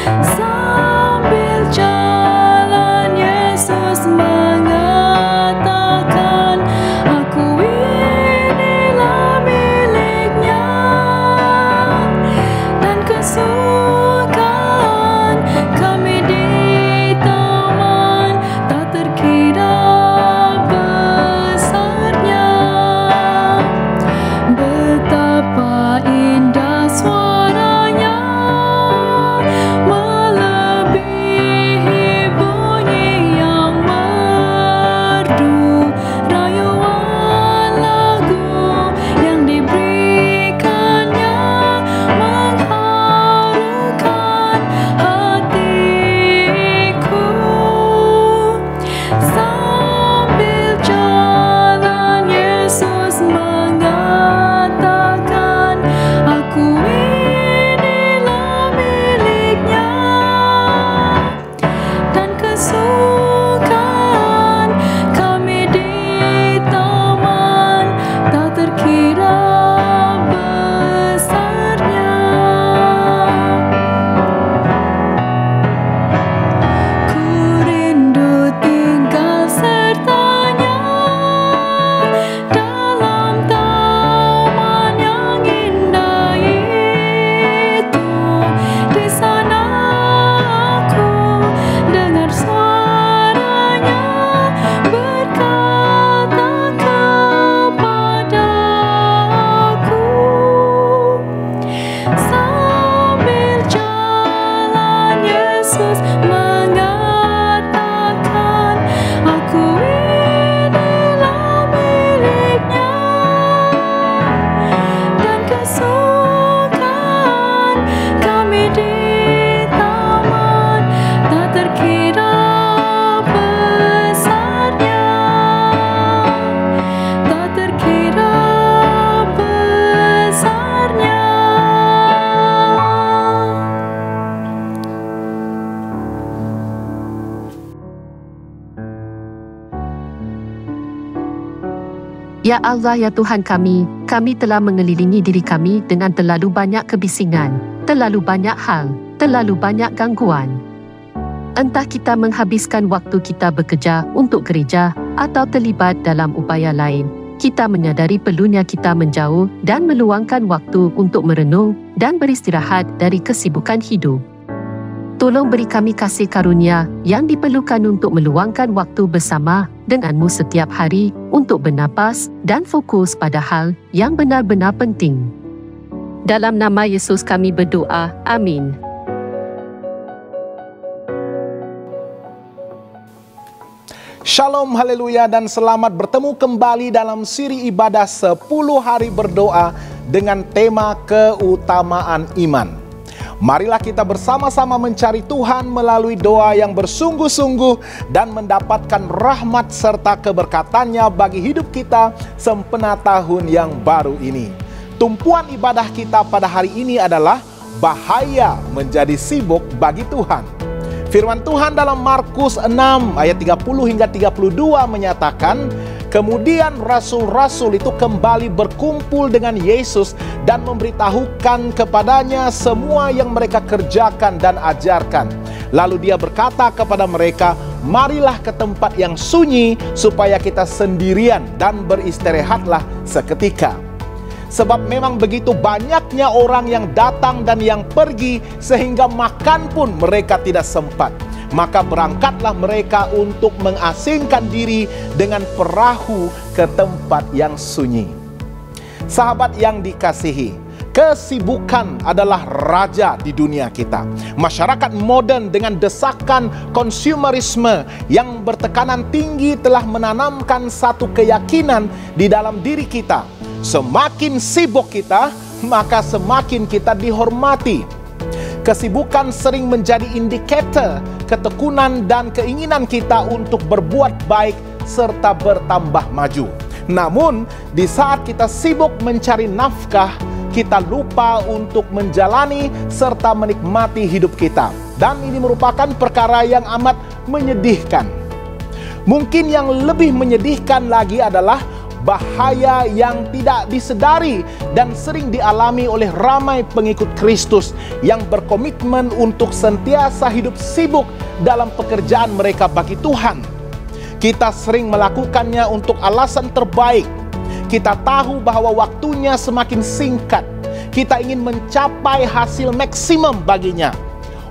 Sambil jalan Yesus mengatakan, aku inilah miliknya, dan kesukaan kami di taman tak terkira besarnya. Betapa indah suaranya, melebihi bunyi yang merdu. Rayuan lagu yang diberikannya mengharukan hatiku. Sambil jalan Yesus mengatakan, aku inilah miliknya, dan kesukaan kami di taman tak terkira besarnya. Ku rindu tinggal sertanya dalam taman yang indah itu. Di sana aku dengar suaranya berkata kepadaku, sambil jalan Yesus mengatakan, aku inilah miliknya, dan kesukaan kami di taman tak terkira besarnya, tak terkira besarnya. Ya Allah, ya Tuhan kami telah mengelilingi diri kami dengan terlalu banyak kebisingan, terlalu banyak hal, terlalu banyak gangguan. Entah kita menghabiskan waktu kita bekerja untuk gereja atau terlibat dalam upaya lain, kita menyadari perlunya kita menjauh dan meluangkan waktu untuk merenung dan beristirahat dari kesibukan hidup. Tolong beri kami kasih karunia yang diperlukan untuk meluangkan waktu bersama denganmu setiap hari untuk bernapas dan fokus pada hal yang benar-benar penting. Dalam nama Yesus kami berdoa. Amin. Shalom, haleluya, dan selamat bertemu kembali dalam siri ibadah 10 hari berdoa dengan tema keutamaan iman. Marilah kita bersama-sama mencari Tuhan melalui doa yang bersungguh-sungguh dan mendapatkan rahmat serta keberkatannya bagi hidup kita sempena tahun yang baru ini. Tumpuan ibadah kita pada hari ini adalah bahaya menjadi sibuk bagi Tuhan. Firman Tuhan dalam Markus 6 ayat 30 hingga 32 menyatakan, kemudian rasul-rasul itu kembali berkumpul dengan Yesus dan memberitahukan kepadanya semua yang mereka kerjakan dan ajarkan. Lalu dia berkata kepada mereka, marilah ke tempat yang sunyi supaya kita sendirian dan beristirahatlah seketika. Sebab memang begitu banyaknya orang yang datang dan yang pergi sehingga makan pun mereka tidak sempat. Maka berangkatlah mereka untuk mengasingkan diri dengan perahu ke tempat yang sunyi. Sahabat yang dikasihi, kesibukan adalah raja di dunia kita. Masyarakat modern dengan desakan konsumerisme yang bertekanan tinggi telah menanamkan satu keyakinan di dalam diri kita. Semakin sibuk kita, maka semakin kita dihormati. Kesibukan sering menjadi indikator ketekunan dan keinginan kita untuk berbuat baik serta bertambah maju. Namun, di saat kita sibuk mencari nafkah, kita lupa untuk menjalani serta menikmati hidup kita. Dan ini merupakan perkara yang amat menyedihkan. Mungkin yang lebih menyedihkan lagi adalah bahaya yang tidak disedari dan sering dialami oleh ramai pengikut Kristus yang berkomitmen untuk sentiasa hidup sibuk dalam pekerjaan mereka bagi Tuhan. Kita sering melakukannya untuk alasan terbaik. Kita tahu bahwa waktunya semakin singkat. Kita ingin mencapai hasil maksimum baginya.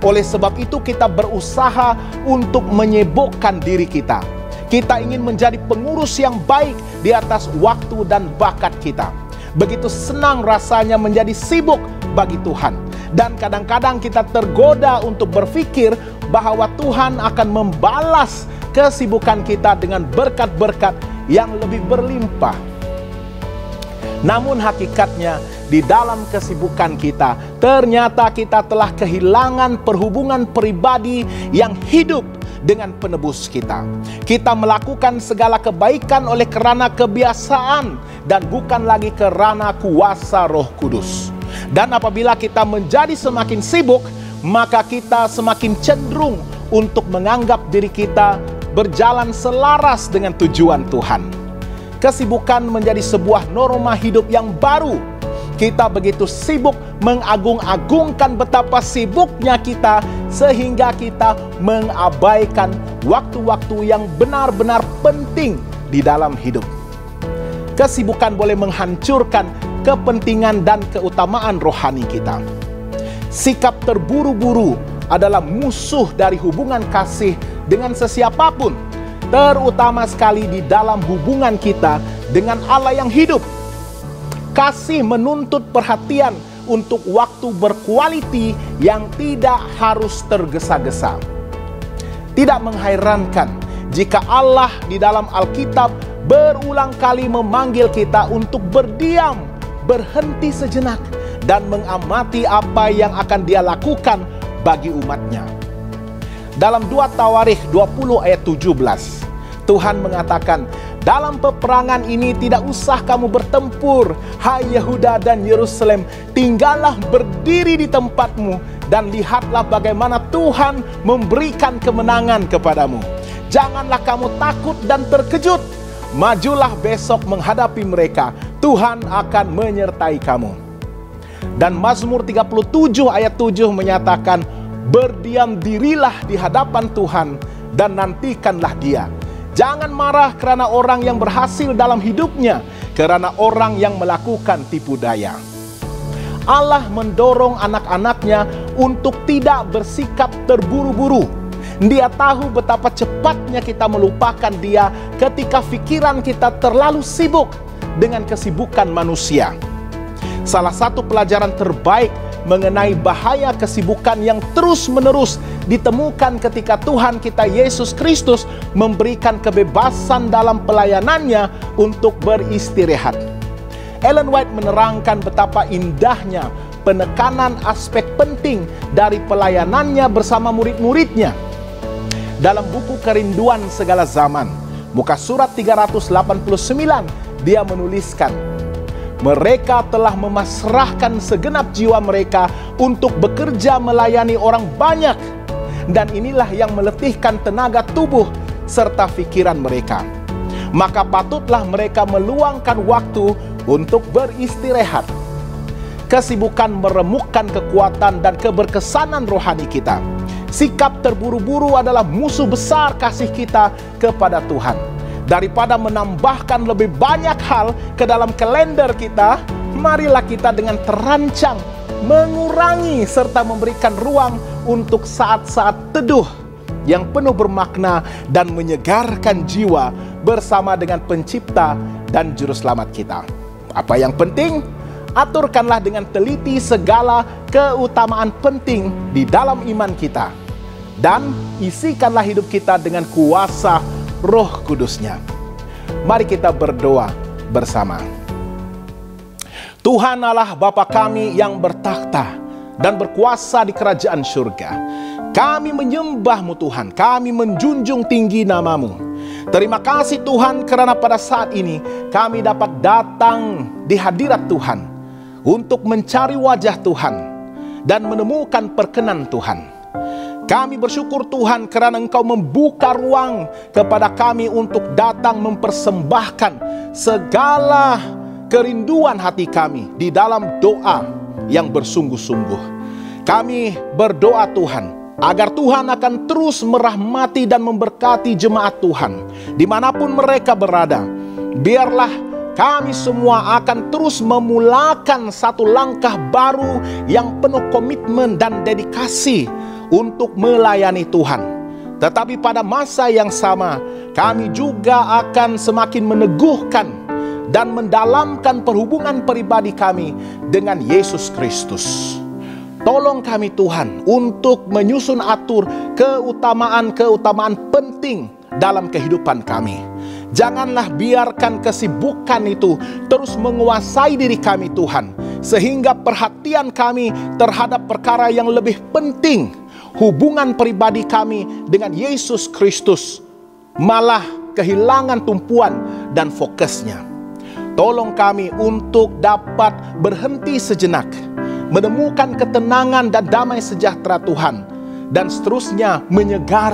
Oleh sebab itu kita berusaha untuk menyibukkan diri kita. Kita ingin menjadi pengurus yang baik di atas waktu dan bakat kita. Begitu senang rasanya menjadi sibuk bagi Tuhan. Dan kadang-kadang kita tergoda untuk berpikir bahwa Tuhan akan membalas kesibukan kita dengan berkat-berkat yang lebih berlimpah. Namun hakikatnya di dalam kesibukan kita, ternyata kita telah kehilangan perhubungan pribadi yang hidup dengan penebus kita. Kita melakukan segala kebaikan oleh kerana kebiasaan dan bukan lagi kerana kuasa Roh Kudus. Dan apabila kita menjadi semakin sibuk, maka kita semakin cenderung untuk menganggap diri kita berjalan selaras dengan tujuan Tuhan. Kesibukan menjadi sebuah norma hidup yang baru. Kita begitu sibuk mengagung-agungkan betapa sibuknya kita sehingga kita mengabaikan waktu-waktu yang benar-benar penting di dalam hidup. Kesibukan boleh menghancurkan kepentingan dan keutamaan rohani kita. Sikap terburu-buru adalah musuh dari hubungan kasih dengan sesiapapun, terutama sekali di dalam hubungan kita dengan Allah yang hidup. Kasih menuntut perhatian untuk waktu berkualiti yang tidak harus tergesa-gesa. Tidak mengherankan jika Allah di dalam Alkitab berulang kali memanggil kita untuk berdiam, berhenti sejenak, dan mengamati apa yang akan Dia lakukan bagi umatnya. Dalam 2 Tawarikh 20 ayat 17, Tuhan mengatakan, dalam peperangan ini tidak usah kamu bertempur, hai Yehuda dan Yerusalem, tinggallah berdiri di tempatmu dan lihatlah bagaimana Tuhan memberikan kemenangan kepadamu. Janganlah kamu takut dan terkejut, majulah besok menghadapi mereka, Tuhan akan menyertai kamu. Dan Mazmur 37 ayat 7 menyatakan, berdiam dirilah di hadapan Tuhan dan nantikanlah Dia. Jangan marah kerana orang yang berhasil dalam hidupnya, kerana orang yang melakukan tipu daya. Allah mendorong anak-anaknya untuk tidak bersikap terburu-buru. Dia tahu betapa cepatnya kita melupakan Dia ketika pikiran kita terlalu sibuk dengan kesibukan manusia. Salah satu pelajaran terbaik mengenai bahaya kesibukan yang terus-menerus ditemukan ketika Tuhan kita Yesus Kristus memberikan kebebasan dalam pelayanannya untuk beristirahat. Ellen White menerangkan betapa indahnya penekanan aspek penting dari pelayanannya bersama murid-muridnya. Dalam buku Kerinduan Segala Zaman, muka surat 389, dia menuliskan, mereka telah memasrahkan segenap jiwa mereka untuk bekerja melayani orang banyak. Dan inilah yang meletihkan tenaga tubuh serta pikiran mereka. Maka patutlah mereka meluangkan waktu untuk beristirahat. Kesibukan meremukkan kekuatan dan keberkesanan rohani kita. Sikap terburu-buru adalah musuh besar kasih kita kepada Tuhan. Daripada menambahkan lebih banyak hal ke dalam kalender kita, marilah kita dengan terancang mengurangi serta memberikan ruang untuk saat-saat teduh yang penuh bermakna dan menyegarkan jiwa bersama dengan Pencipta dan Juru Selamat kita. Apa yang penting? Aturkanlah dengan teliti segala keutamaan penting di dalam iman kita. Dan isikanlah hidup kita dengan kuasa Roh Kudusnya. Mari kita berdoa bersama. Tuhan Allah Bapa kami yang bertakhta dan berkuasa di kerajaan surga, kami menyembah-Mu Tuhan, kami menjunjung tinggi nama-Mu. Terima kasih Tuhan kerana pada saat ini kami dapat datang di hadirat Tuhan untuk mencari wajah Tuhan dan menemukan perkenan Tuhan. Kami bersyukur Tuhan karena Engkau membuka ruang kepada kami untuk datang mempersembahkan segala kerinduan hati kami di dalam doa yang bersungguh-sungguh. Kami berdoa Tuhan, agar Tuhan akan terus merahmati dan memberkati jemaat Tuhan dimanapun mereka berada. Biarlah kami semua akan terus memulakan satu langkah baru yang penuh komitmen dan dedikasi untuk melayani Tuhan. Tetapi pada masa yang sama, kami juga akan semakin meneguhkan dan mendalamkan perhubungan pribadi kami dengan Yesus Kristus. Tolong kami Tuhan untuk menyusun atur keutamaan-keutamaan penting dalam kehidupan kami. Janganlah biarkan kesibukan itu terus menguasai diri kami Tuhan, sehingga perhatian kami terhadap perkara yang lebih penting, hubungan pribadi kami dengan Yesus Kristus, malah kehilangan tumpuan dan fokusnya. Tolong kami untuk dapat berhenti sejenak, menemukan ketenangan dan damai sejahtera Tuhan, dan seterusnya menyegar